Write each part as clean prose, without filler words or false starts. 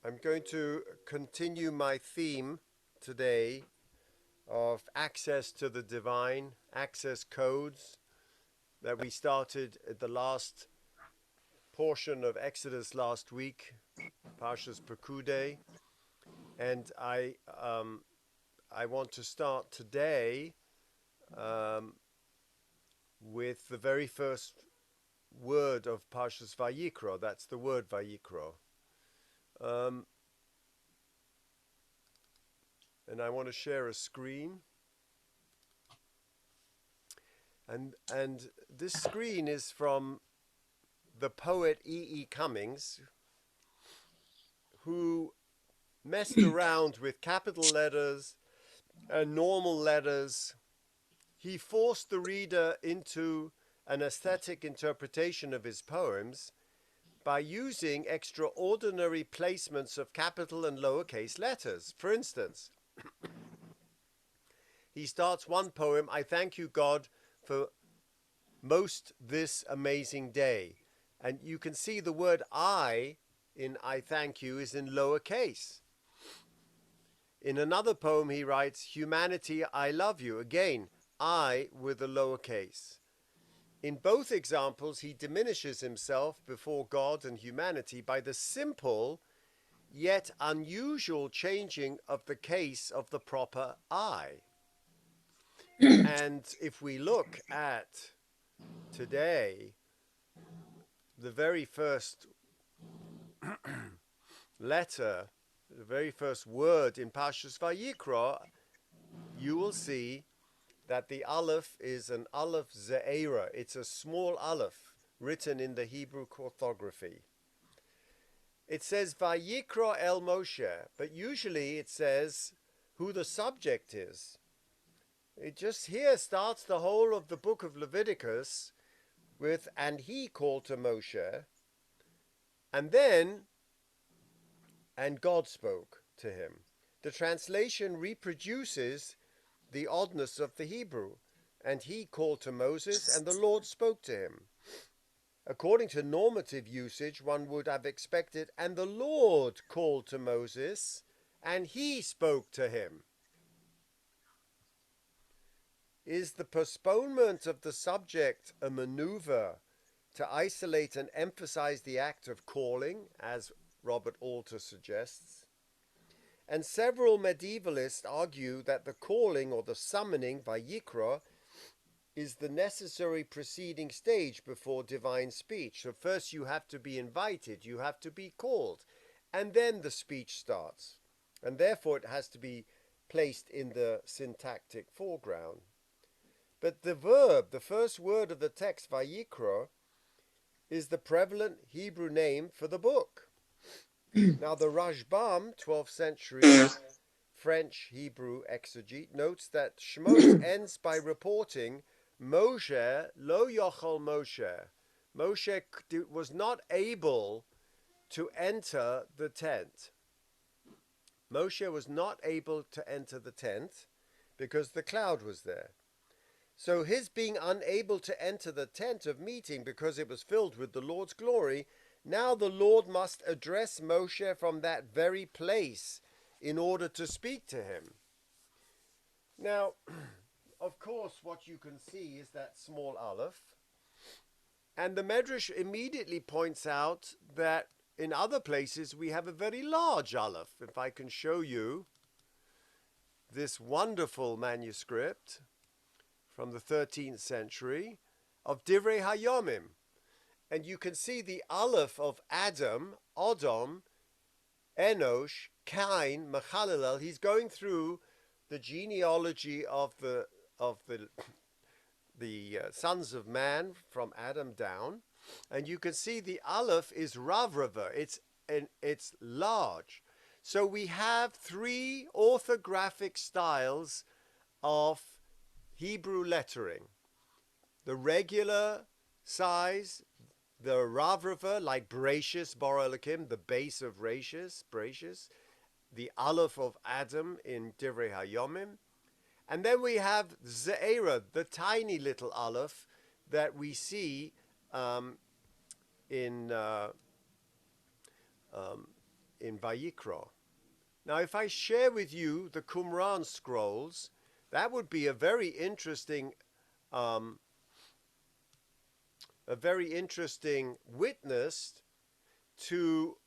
I'm going to continue my theme today of access to the divine, access codes that we started at the last portion of Exodus last week, Parshas Pekude. And I want to start today with the very first word of Parshas Vayikra. That's the word Vayikra. And I want to share a screen. And this screen is from the poet E.E. Cummings, who messed around with capital letters and normal letters. He forced the reader into an aesthetic interpretation of his poems by using extraordinary placements of capital and lowercase letters. For instance, he starts one poem, "I thank you, God, for most this amazing day." And you can see the word I in "I thank you" is in lowercase. In another poem he writes, "Humanity, I love you." Again, I with a lowercase. In both examples, he diminishes himself before God and humanity by the simple yet unusual changing of the case of the proper I. And if we look at today, the very first letter, the very first word in Parshas Vayikra, you will see that the aleph is an aleph ze'era. It's a small aleph written in the Hebrew orthography. It says Vayikra el Moshe, but usually it says who the subject is. It just here starts the whole of the book of Leviticus with "and he called to Moshe," and then "and God spoke to him." The translation reproduces the oddness of the Hebrew. "And he called to Moses, and the Lord spoke to him." According to normative usage, one would have expected, "and the Lord called to Moses, and he spoke to him." Is the postponement of the subject a maneuver to isolate and emphasize the act of calling, as Robert Alter suggests? And several medievalists argue that the calling or the summoning, Vayikra, is the necessary preceding stage before divine speech. So first you have to be invited, you have to be called, and then the speech starts. And therefore it has to be placed in the syntactic foreground. But the verb, the first word of the text, Vayikra, is the prevalent Hebrew name for the book. Now the Rashbam, 12th century French Hebrew exegete, notes that Shmos ends by reporting Moshe lo yochel Moshe. Moshe was not able to enter the tent. Moshe was not able to enter the tent because the cloud was there. So his being unable to enter the tent of meeting because it was filled with the Lord's glory, now the Lord must address Moshe from that very place in order to speak to him. Now, of course, what you can see is that small aleph. And the Medrash immediately points out that in other places we have a very large aleph. If I can show you this wonderful manuscript from the 13th century of Divrei Hayomim. And you can see the aleph of Adam, Odom, Enosh, Cain, Machalelel. He's going through the genealogy of the sons of man from Adam down. And you can see the aleph is Ravrava. It's large. So we have three orthographic styles of Hebrew lettering: the regular size, the Ravrava, like Bereshis, Bara Elokim, the base of Bereshis, the aleph of Adam in Divrei Hayomim, and then we have Ze'era, the tiny little aleph that we see in in Vayikra. Now, if I share with you the Qumran scrolls, that would be a very interesting witness to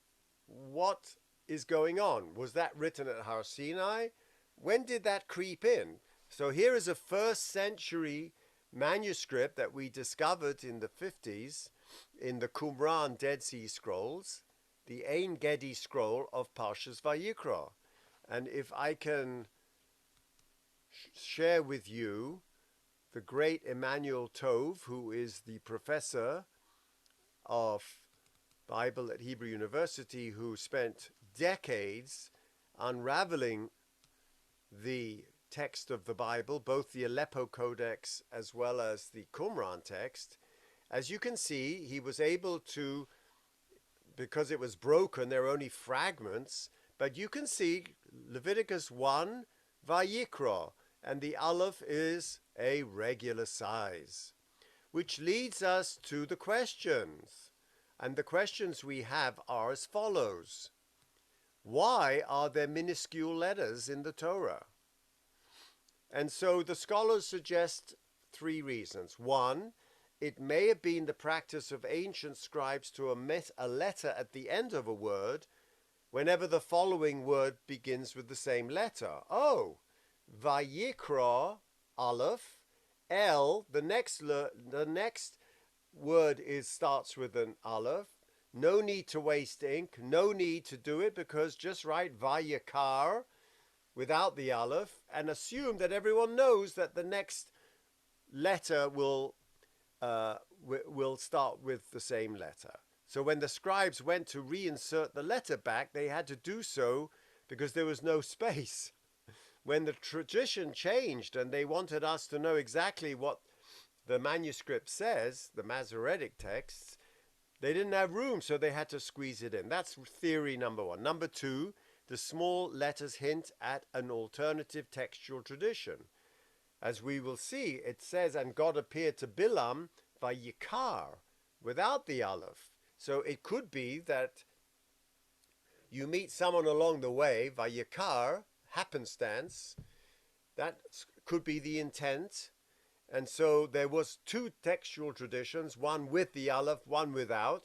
what is going on. Was that written at Har Sinai? When did that creep in? So here is a first century manuscript that we discovered in the 50s in the Qumran Dead Sea Scrolls, the Ein Gedi scroll of Parshas Vayikra. And if I can share with you the great Emmanuel Tov, who is the professor of Bible at Hebrew University, who spent decades unraveling the text of the Bible, both the Aleppo Codex as well as the Qumran text. As you can see, he was able to, because it was broken, there are only fragments, but you can see Leviticus 1, Vayikra, and the Aleph is a regular size, which leads us to the questions. And the questions we have are as follows. Why are there minuscule letters in the Torah? And so the scholars suggest three reasons. One, it may have been the practice of ancient scribes to omit a letter at the end of a word whenever the following word begins with the same letter. Oh, Vayikra, Aleph, El, the next word starts with an Aleph. No need to waste ink, no need to do it, because just write Vayikar without the Aleph and assume that everyone knows that the next letter will start with the same letter. So when the scribes went to reinsert the letter back, they had to do so because there was no space. When the tradition changed and they wanted us to know exactly what the manuscript says, the Masoretic texts, they didn't have room, so they had to squeeze it in. That's theory number one. Number two, the small letters hint at an alternative textual tradition. As we will see, it says, and God appeared to Bilam Vayikar, without the Aleph. So it could be that you meet someone along the way, Vayikar, happenstance, that could be the intent. And so there was two textual traditions, one with the Aleph, one without.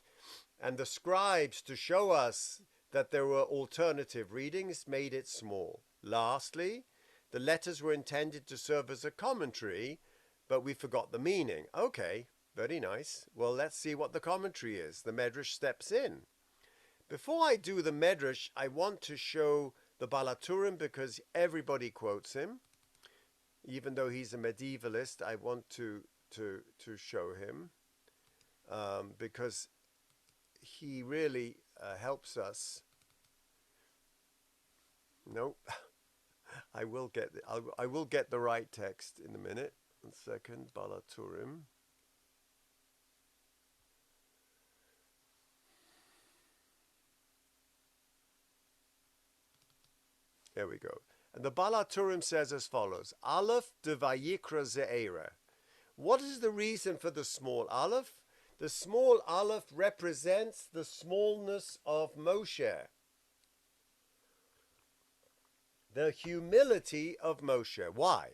And the scribes, to show us that there were alternative readings, made it small. Lastly, the letters were intended to serve as a commentary, but we forgot the meaning. Okay, very nice. Well, let's see what the commentary is. The Medrash steps in. Before I do the Medrash, I want to show the Balaturim because everybody quotes him. Even though he's a medievalist, I want to show him because he really helps us. No, I will get the right text in a minute. 1 second, Balaturim. There we go. And the Balaturim says as follows, Aleph de Vayikra Ze'era. What is the reason for the small Aleph? The small Aleph represents the smallness of Moshe. The humility of Moshe. Why?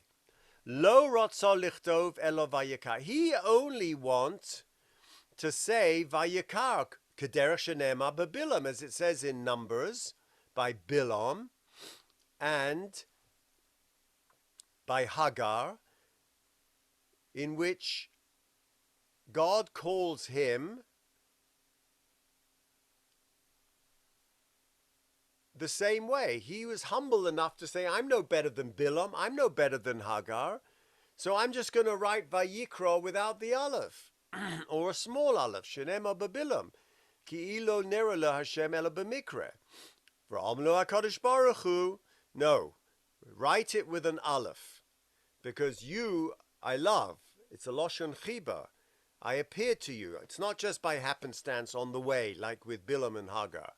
Lo rotza lichtov elo Vayikar. He only wants to say Vayikar, kederech shenema beBilam, as it says in Numbers, by Bilam, and by Hagar, in which God calls him the same way. He was humble enough to say, I'm no better than Bilam, I'm no better than Hagar, so I'm just going to write Vayikra without the Aleph, or a small Aleph, Shenema beBilam, ki ilo nera lo Hashem ela b'mikre, v'am lo HaKadosh Baruch Hu. No, write it with an Aleph, because you, I love. It's a Lashon Chiba. I appear to you. It's not just by happenstance on the way, like with Bilam and Hagar.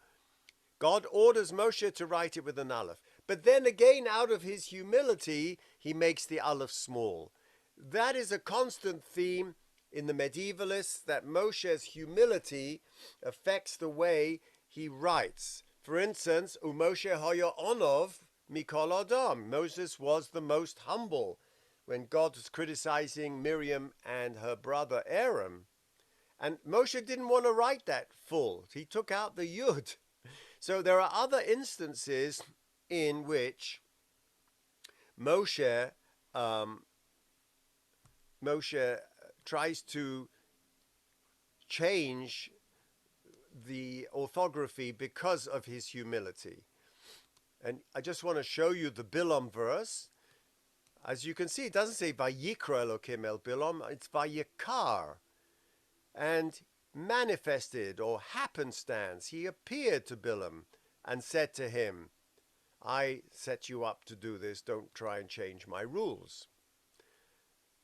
God orders Moshe to write it with an Aleph. But then again, out of his humility, he makes the Aleph small. That is a constant theme in the medievalists, that Moshe's humility affects the way he writes. For instance, Moshe Hoya Onov Mikol Adam. Moses was the most humble when God was criticizing Miriam and her brother Aaron. And Moshe didn't want to write that full. He took out the yud. So there are other instances in which Moshe tries to change the orthography because of his humility. And I just want to show you the Bilam verse. As you can see, it doesn't say Vayikra Elokim el Bilam, it's Vayikar. And manifested or happenstance, he appeared to Bilam and said to him, I set you up to do this, don't try and change my rules.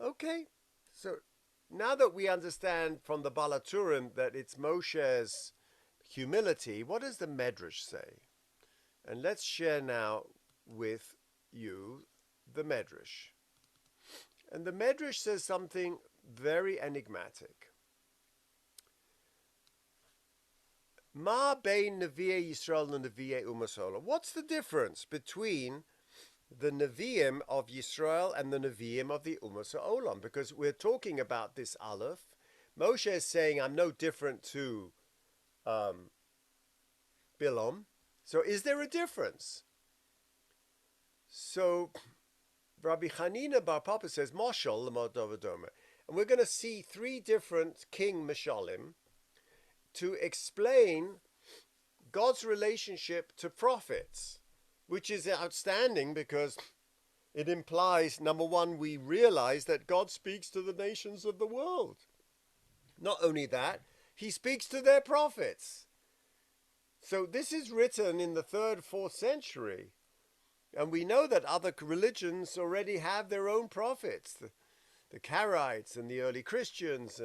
Okay, so now that we understand from the Balaturim that it's Moshe's humility, what does the Medrash say? And let's share now with you the Medrash. And the Medrash says something very enigmatic. Ma bein Nevi'ei Yisrael and Nevi'ei Umas Olam. What's the difference between the Nevi'im of Yisrael and the Nevi'im of the Umas Olam? Because we're talking about this Aleph. Moshe is saying, I'm no different to Bilam. So is there a difference? So Rabbi Hanina Bar Papa says, Moshel l'modovadoma. And we're going to see three different king Mishalim to explain God's relationship to prophets, which is outstanding because it implies, number one, we realize that God speaks to the nations of the world. Not only that, he speaks to their prophets. So this is written in the 3rd, 4th century. And we know that other religions already have their own prophets, the Karaites and the early Christians.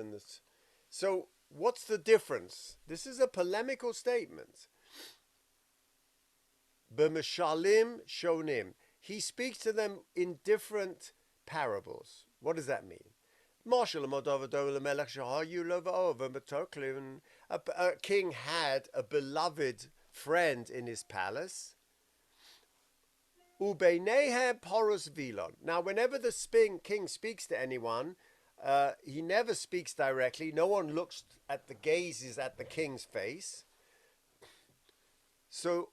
So what's the difference? This is a polemical statement. B'mishalim shonim. He speaks to them in different parables. What does that mean? A king had a beloved friend in his palace. Ubeinehem porus vilon. Now, whenever the king speaks to anyone, he never speaks directly. No one looks at gazes at the king's face. So,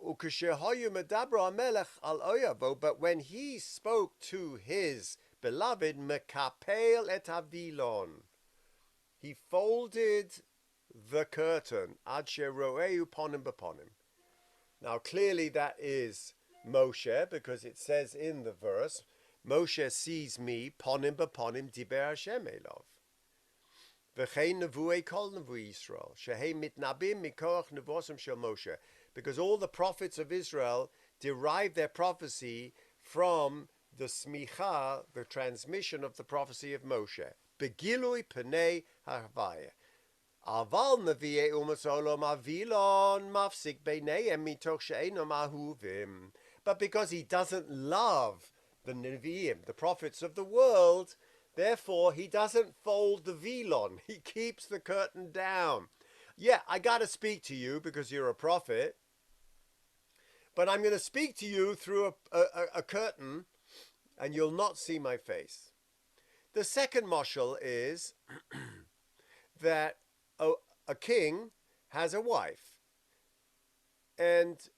but when he spoke to his beloved, mekapel et havilon, he folded the curtain. Ad sheroeu ponim beponim. Now, clearly that is Moshe, because it says in the verse, Moshe sees me, ponim beponim diber Hashem elov. V'chein nevuei kol nevuei Yisrael, shehei mitnabim mikoach nevosim shel Moshe. Because all the prophets of Israel derive their prophecy from the smicha, the transmission of the prophecy of Moshe. Begilui penei havaya. Aval nevi'ei umas olam avilon mafsik beineim mitoch she'enom ahuvim. But because he doesn't love the Nevi'im, the prophets of the world, therefore he doesn't fold the vilon. He keeps the curtain down. Yeah, I got to speak to you because you're a prophet, but I'm going to speak to you through a curtain and you'll not see my face. The second mashal is that a king has a wife and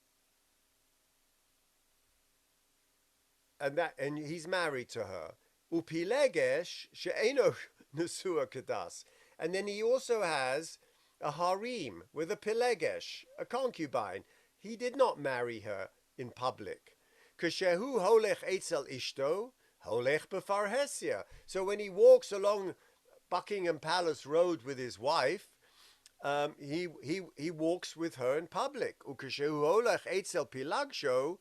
he's married to her. Upilegesh she'eno nesua kedas. And then he also has a harem with a pilegesh, a concubine. He did not marry her in public. Keshehu holech etzel ishto, holech befarhesia. So when he walks along Buckingham Palace Road with his wife, he walks with her in public. Ukeshehu holech etzel pilagsho.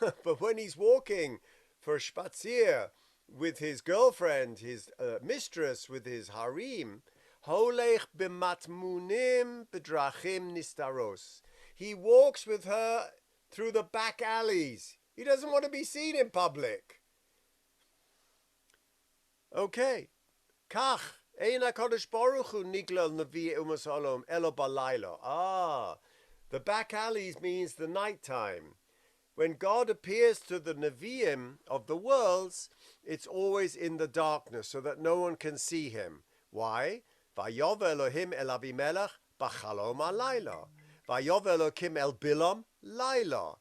But when he's walking for spazier with his girlfriend, his mistress, with his harem, holech b'matmunim b'drachim nistaros. He walks with her through the back alleys. He doesn't want to be seen in public. Okay. Kach ein HaKadosh Baruch Hu niglal nevi umas olam elo balayla. The back alleys means the nighttime. When God appears to the Nevi'im of the worlds, it's always in the darkness so that no one can see him. Why? Vayov Elohim el Avimelech b'chalom alayla. Vayov Elohim el Bilam layla.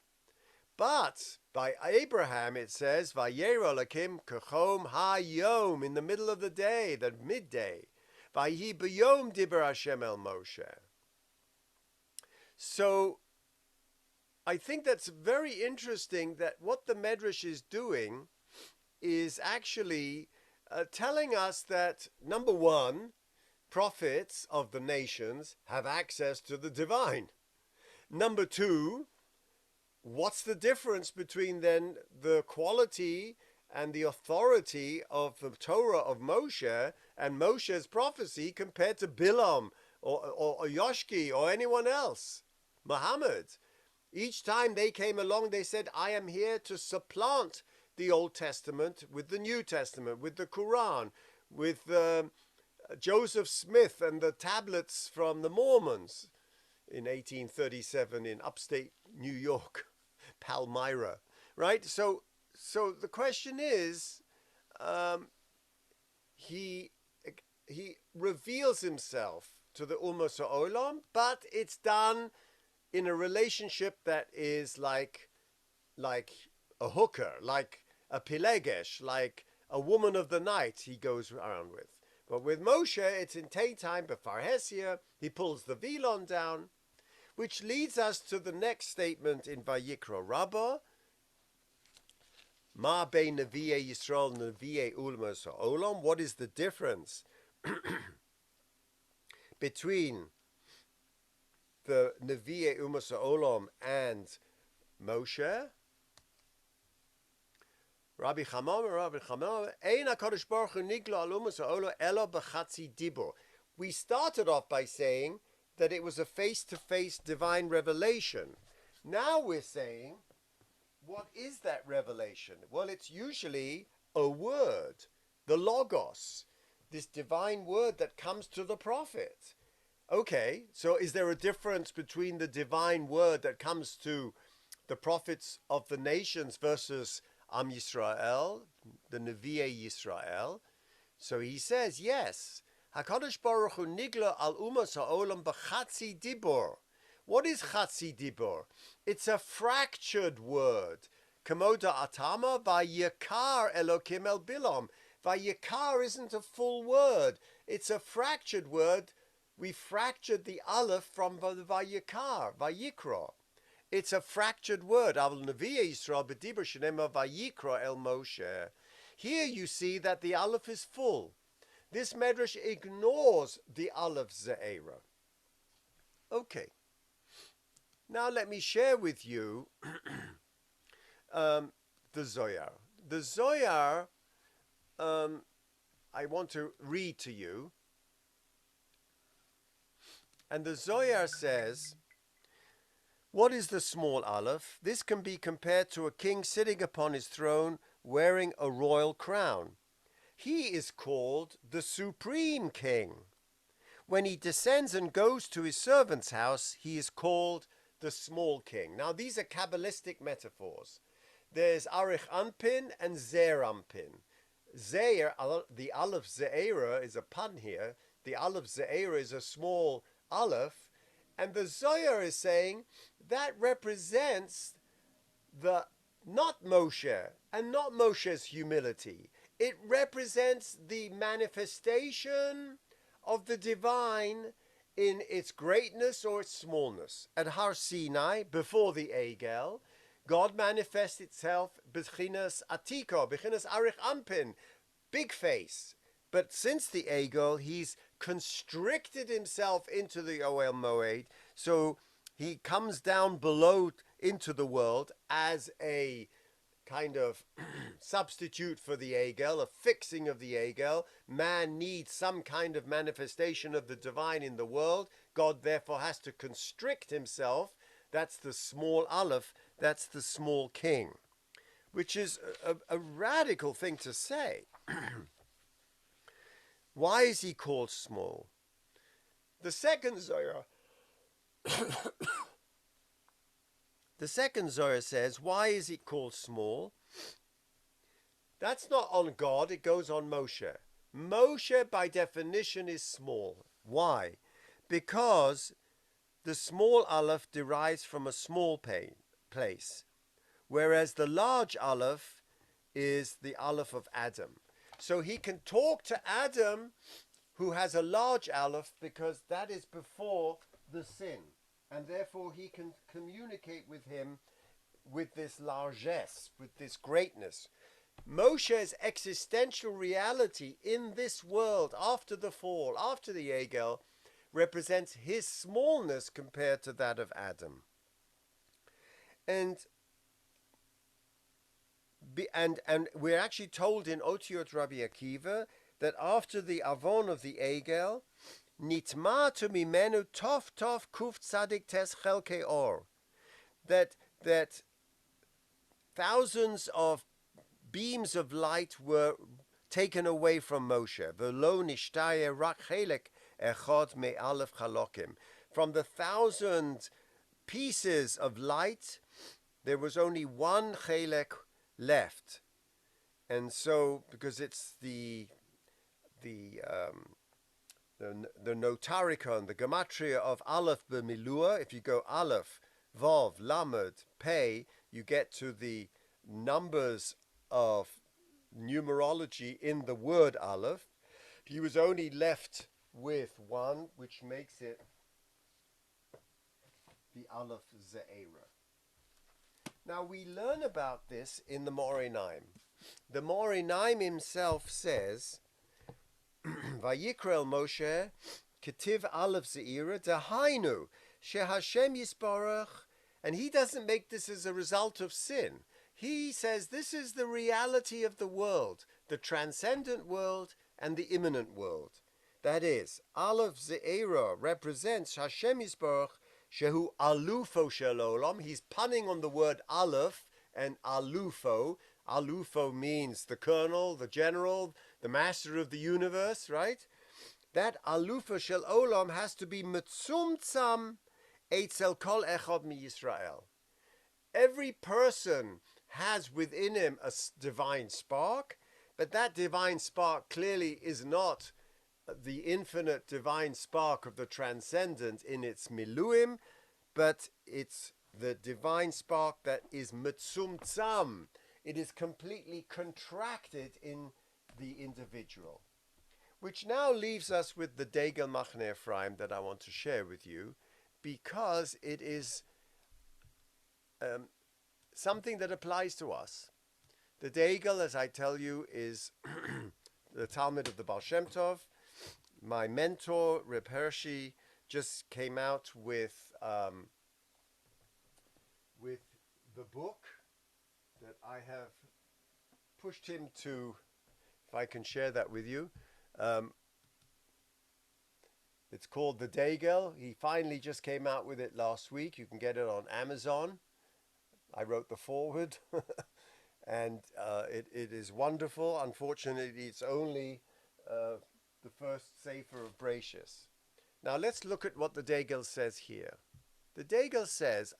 But by Abraham it says, Vayer Elohim kechom hayom, in the middle of the day, the midday. Vayi b'yom diber Hashem el Moshe. So I think that's very interesting that what the Medrash is doing is actually telling us that, number one, prophets of the nations have access to the divine. Number two, what's the difference between then the quality and the authority of the Torah of Moshe and Moshe's prophecy compared to Bilam or Yoshki or anyone else? Muhammad. Each time they came along, they said, I am here to supplant the Old Testament with the New Testament, with the Quran, with Joseph Smith and the tablets from the Mormons in 1837 in upstate New York, Palmyra, right? So the question is, he reveals himself to the Ummah Ha'olam, but it's done in a relationship that is like a hooker, like a pilegesh, like a woman of the night he goes around with. But with Moshe, it's in daytime, Befarhesia, he pulls the velon down, which leads us to the next statement in Vayikra Rabbah. Ma bein Nevi'ei Yisrael Nevi'ei Ummah Ha'olam. What is the difference between the Nevi'ei Ummah Ha'olam and Moshe? Rabbi Chamam, Ein HaKadosh Baruch Hu nigla al Ummah Ha'olam elo b'chatzi dibur. We started off by saying that it was a face-to-face divine revelation. Now we're saying, what is that revelation? Well, it's usually a word, the Logos, this divine word that comes to the prophet. Okay, so is there a difference between the divine word that comes to the prophets of the nations versus Am Yisrael, the Nevi'ei Yisrael? So he says, yes. HaKadosh Baruch Hu nigla al Ummah Ha'olam b'chatzi dibur. What is chatzi dibur? It's a fractured word. Kamoda atama vayikar Elokim el Bilam. Vayikar isn't a full word. It's a fractured word. We fractured the aleph from the vayikar, vayikra. It's a fractured word. Al Nevi'ei Yisrael b'dibur shenema vayikra el Moshe. Here you see that the aleph is full. This Medrash ignores the aleph ze'era. Okay. Now let me share with you the Zohar. The Zohar, I want to read to you. And the Zohar says, what is the small aleph? This can be compared to a king sitting upon his throne wearing a royal crown. He is called the Supreme King. When he descends and goes to his servant's house, he is called the Small King. Now, these are Kabbalistic metaphors. There's Arich Anpin and Zer Anpin. Zer, the Aleph Ze'era is a pun here. The Aleph Ze'era is a small Aleph. And the Zohar is saying that represents the not Moshe and not Moshe's humility. It represents the manifestation of the divine in its greatness or its smallness. At Har Sinai, before the Egel, God manifests itself b'chinas atika, b'chinas arich ampin, big face. But since the Egel, he's constricted himself into the Oel Moed, so he comes down below into the world as a kind of substitute for the Egel, a fixing of the Egel. Man needs some kind of manifestation of the divine in the world. God therefore has to constrict himself. That's the small Aleph, that's the small king, which is a radical thing to say. Why is he called small? The second Zohar The second Zohar says, why is it called small? That's not on God, it goes on Moshe. Moshe, by definition, is small. Why? Because the small aleph derives from a small place, whereas the large aleph is the aleph of Adam. So he can talk to Adam, who has a large aleph, because that is before the sin. And therefore he can communicate with him with this largesse, with this greatness. Moshe's existential reality in this world after the fall, after the Egel, represents his smallness compared to that of Adam. And we're actually told in Otiot Rabbi Akiva that after the Avon of the Egel, Nitma to mimenu tov tov kuf tzadik tes chelke or, that thousands of beams of light were taken away from Moshe. V'lo nishtaye rak chelek echad me'alef chalokim. From the 1,000 pieces of light, there was only one chelek left. And so, because it's the notaricon, the gematria of Aleph b'milua, if you go Aleph, Vav, Lamed, Pei, you get to the numbers of numerology in the word Aleph. He was only left with one, which makes it the Aleph Ze'era. Now we learn about this in the Moreh Naim. The Moreh Naim himself says, Vayikra el Moshe, Ketiv Aleph Ze'era, Dahainu, Shehashem Yisbarach, and he doesn't make this as a result of sin. He says this is the reality of the world, the transcendent world and the immanent world. That is, Aleph Ze'era represents Hashem Yisbarach, Shehu Alufo Shel Olam. He's punning on the word Aleph and Alufo. Alufo means the colonel, the general, the master of the universe, right? That Alufo Shel Olam has to be Metzumtzam Eitzel Kol Echad Mi Yisrael. Every person has within him a divine spark, but that divine spark clearly is not the infinite divine spark of the transcendent in its miluim, but it's the divine spark that is metzumtzam. It is completely contracted in the individual. Which now leaves us with the Degel Machne Ephraim that I want to share with you, because it is something that applies to us. The Degel, as I tell you, is the Talmud of the Baal Shem Tov. My mentor, Reb Hershey, just came out with the book that I have pushed him to, if I can share that with you. It's called The Degel. He finally just came out with it last week. You can get it on Amazon. I wrote the foreword. And it is wonderful. Unfortunately, it's only the first Sefer of Bereshis. Now let's look at what the Degel says here. The Degel says,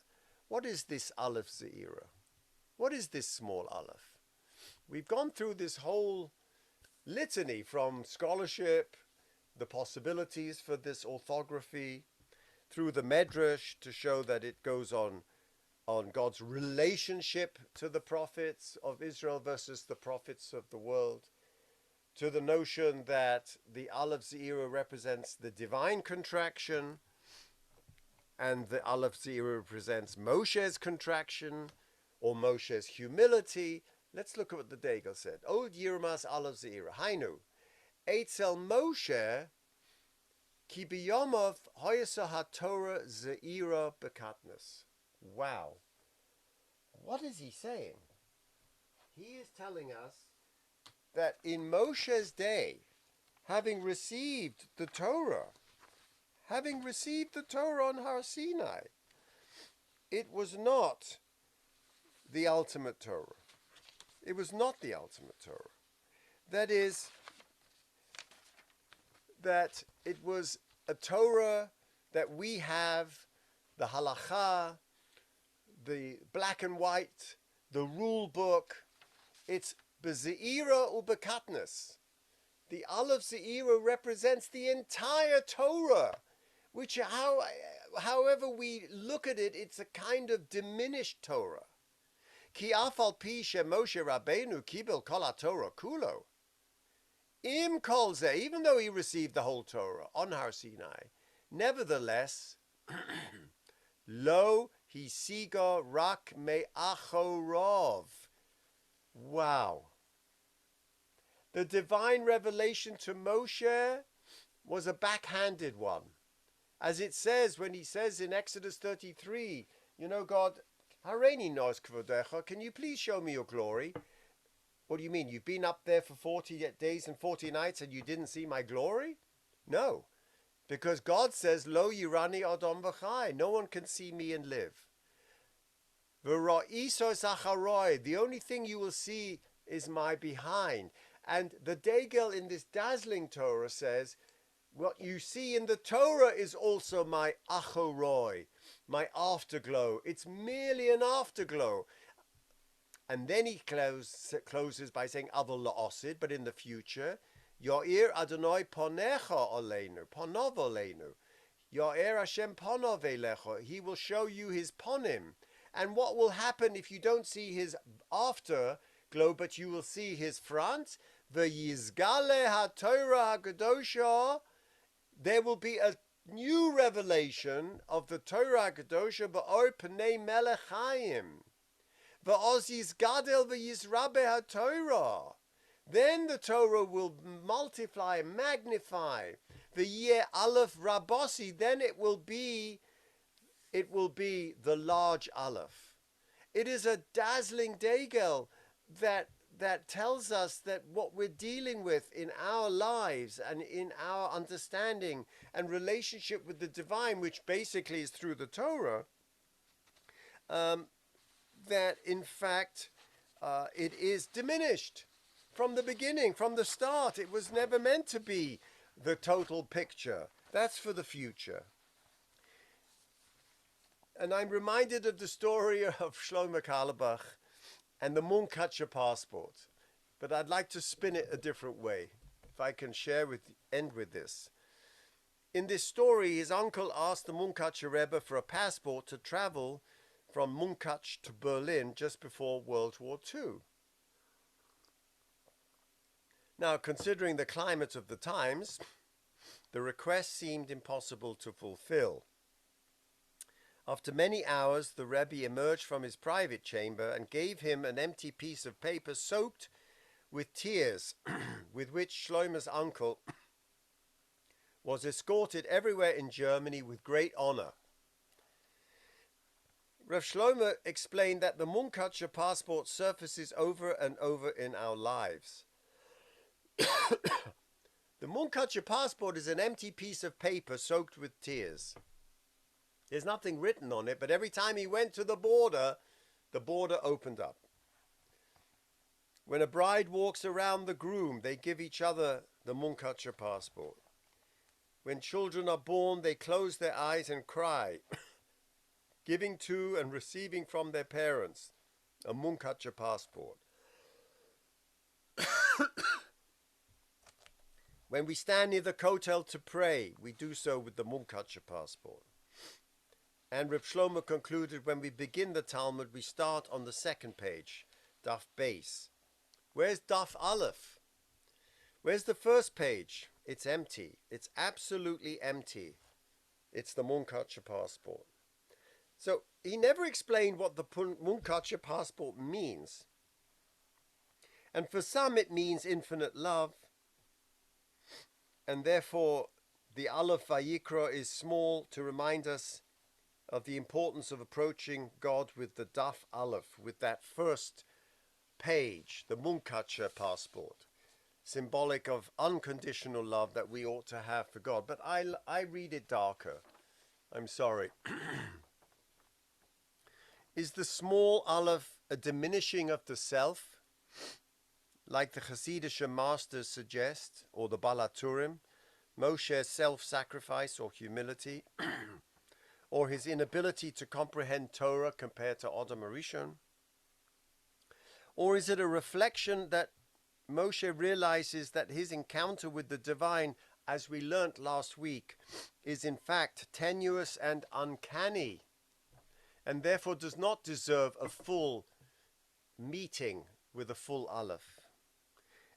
what is this Aleph Ze'era? What is this small Aleph? We've gone through this whole litany from scholarship, the possibilities for this orthography, through the Medrash to show that it goes on God's relationship to the prophets of Israel versus the prophets of the world, to the notion that the Aleph Ze'era represents the divine contraction, and the Aleph Ze'era represents Moshe's contraction, or Moshe's humility. Let's look at what the Degel said. Old Yirmas Aleph Ze'era. Hainu. Eitzel Moshe ki biyomov hoyasa haTorah Ze'era bekatnus. Wow. What is he saying? He is telling us that in Moshe's day, having received the Torah on Har Sinai, it was not the ultimate Torah. It was not the ultimate Torah. That is, that it was a Torah that we have, the halacha, the black and white, the rule book. It's bezeira ubekatnus. The Aleph Zeira represents the entire Torah, which, however we look at it, it's a kind of diminished Torah. Ki afal pi she Moshe Rabbeinu kibel kol haTorah kulo. Im kol ze, even though he received the whole Torah on Har Sinai, nevertheless, lo hisiga rak me'achorov. Wow. The divine revelation to Moshe was a backhanded one. As it says when he says in Exodus 33, God, Hareini nos kvodecha, can you please show me your glory? What do you mean? You've been up there for 40 days and 40 nights and you didn't see my glory? No. Because God says, Lo yirani adom v'chai, no one can see me and live. V'ra'isos acharoi, the only thing you will see is my behind. And the Degel in this dazzling Torah says, what you see in the Torah is also my achoroi, my afterglow. It's merely an afterglow. And then he closes by saying, Avol la'osid, but in the future, Yo'ir Adonai ponecha oleinu, ponov oleinu. Yo'ir Hashem ponov elecha. He will show you his ponim. And what will happen if you don't see his afterglow, but you will see his front? V'yizgale ha-Torah ha-Kedosha. There will be a new revelation of the Torah ha-Kedosha b'or pnei melech Chaim. V'oz yizgadel v'yizrabe ha-Torah. Then the Torah will multiply, magnify. V'yeh aleph rabosi. Then it will be the large aleph. It is a dazzling degel that tells us that what we're dealing with in our lives and in our understanding and relationship with the divine, which basically is through the Torah, that in fact it is diminished from the beginning, from the start. It was never meant to be the total picture. That's for the future. And I'm reminded of the story of Shlomo Carlebach and the Munkacher passport. But I'd like to spin it a different way, if I can end with this. In this story, his uncle asked the Munkacher Rebbe for a passport to travel from Munkach to Berlin just before World War II. Now, considering the climate of the times, the request seemed impossible to fulfill. After many hours, the Rebbe emerged from his private chamber and gave him an empty piece of paper soaked with tears, with which Shlomo's uncle was escorted everywhere in Germany with great honor. Rav Shlomo explained that the Munkacher passport surfaces over and over in our lives. The Munkacher passport is an empty piece of paper soaked with tears. There's nothing written on it, but every time he went to the border opened up. When a bride walks around the groom, they give each other the Munkacher passport. When children are born, they close their eyes and cry, giving to and receiving from their parents a Munkacher passport. When we stand near the kotel to pray, we do so with the Munkacher passport. And Reb Shlomo concluded, when we begin the Talmud, we start on the second page, Daf Beis. Where's Daf Aleph? Where's the first page? It's empty. It's absolutely empty. It's the Munkacher passport. So he never explained what the Munkacher passport means. And for some it means infinite love. And therefore the Aleph Vayikra is small to remind us of the importance of approaching God with the Daf Aleph, with that first page, the Munkacher passport, symbolic of unconditional love that we ought to have for God. But I read it darker. I'm sorry. Is the small Aleph a diminishing of the self, like the Hasidic masters suggest, or the Balaturim, Moshe's self-sacrifice or humility? or his inability to comprehend Torah compared to Adam Arishon? Or is it a reflection that Moshe realizes that his encounter with the divine, as we learnt last week, is in fact tenuous and uncanny, and therefore does not deserve a full meeting with a full Aleph?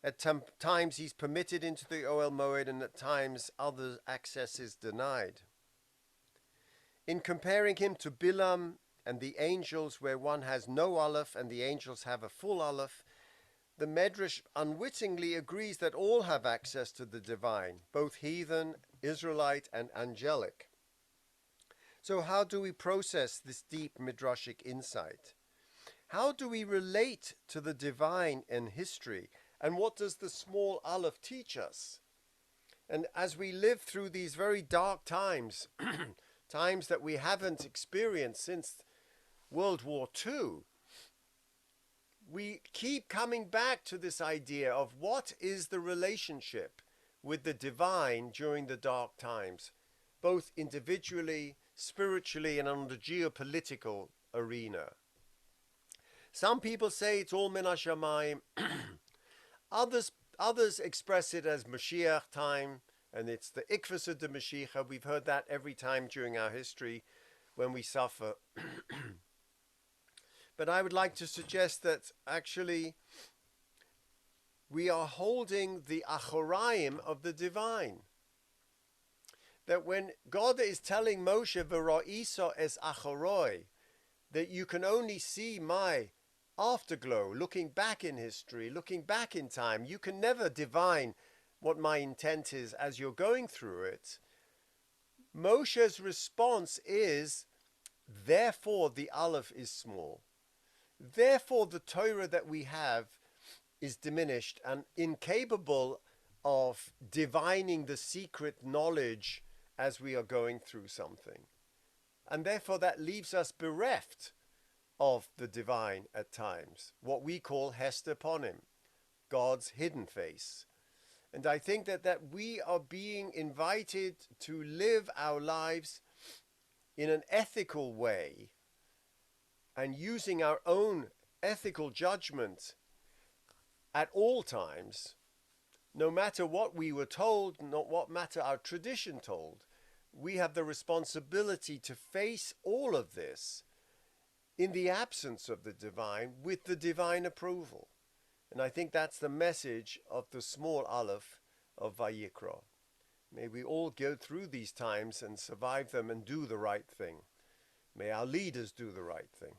At times he's permitted into the Ohel Moed, and at times other access is denied. In comparing him to Bilam and the angels, where one has no Aleph and the angels have a full Aleph, the Medrash unwittingly agrees that all have access to the divine, both heathen, Israelite, and angelic. So how do we process this deep midrashic insight? How do we relate to the divine in history? And what does the small Aleph teach us? And as we live through these very dark times, times that we haven't experienced since World War II, we keep coming back to this idea of what is the relationship with the divine during the dark times, both individually, spiritually, and on the geopolitical arena. Some people say it's all min hashamayim. Others express it as Mashiach time, and it's the ikvus de Mashiach. We've heard that every time during our history when we suffer. But I would like to suggest that actually we are holding the achoraim of the divine. That when God is telling Moshe, V'ra'isa es achoroi, that you can only see my afterglow, looking back in history, looking back in time, you can never divine what my intent is as you're going through it. Moshe's response is, therefore the Aleph is small. Therefore the Torah that we have is diminished and incapable of divining the secret knowledge as we are going through something. And therefore that leaves us bereft of the divine at times, what we call Hester Ponim, God's hidden face. And I think that we are being invited to live our lives in an ethical way and using our own ethical judgment at all times, no matter what we were told, not what matter our tradition told. We have the responsibility to face all of this in the absence of the divine, with the divine approval. And I think that's the message of the small Aleph of Vayikra. May we all go through these times and survive them and do the right thing. May our leaders do the right thing.